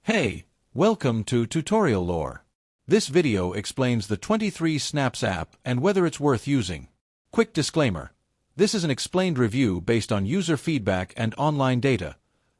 Hey, welcome to Tutorial Lore. This video explains the 23SNAPS app and whether it's worth using. Quick disclaimer. This is an explained review based on user feedback and online data,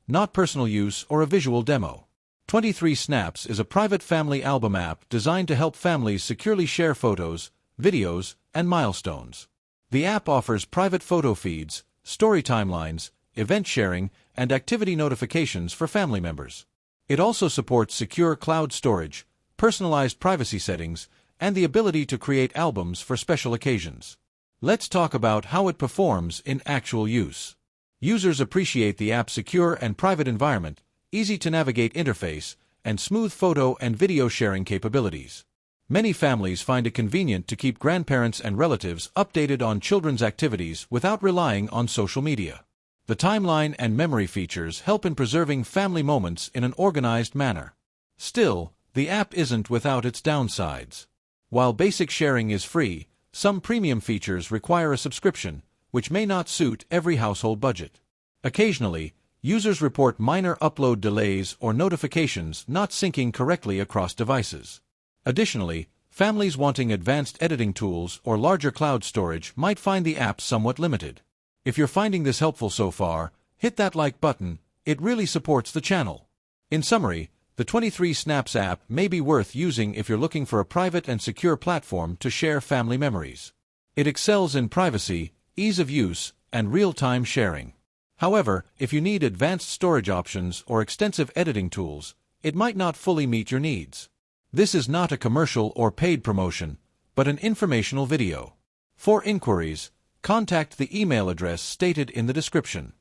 not personal use or a visual demo. 23SNAPS is a private family album app designed to help families securely share photos, videos, and milestones. The app offers private photo feeds, story timelines, event sharing, and activity notifications for family members. It also supports secure cloud storage, personalized privacy settings, and the ability to create albums for special occasions. Let's talk about how it performs in actual use. Users appreciate the app's secure and private environment, easy-to-navigate interface, and smooth photo and video sharing capabilities. Many families find it convenient to keep grandparents and relatives updated on children's activities without relying on social media. The timeline and memory features help in preserving family moments in an organized manner. Still, the app isn't without its downsides. While basic sharing is free, some premium features require a subscription, which may not suit every household budget. Occasionally, users report minor upload delays or notifications not syncing correctly across devices. Additionally, families wanting advanced editing tools or larger cloud storage might find the app somewhat limited. If you're finding this helpful so far, hit that like button. It really supports the channel. In summary, the 23SNAPS app may be worth using if you're looking for a private and secure platform to share family memories. It excels in privacy, ease of use, and real-time sharing. However, if you need advanced storage options or extensive editing tools, it might not fully meet your needs. This is not a commercial or paid promotion, but an informational video. For inquiries, contact the email address stated in the description.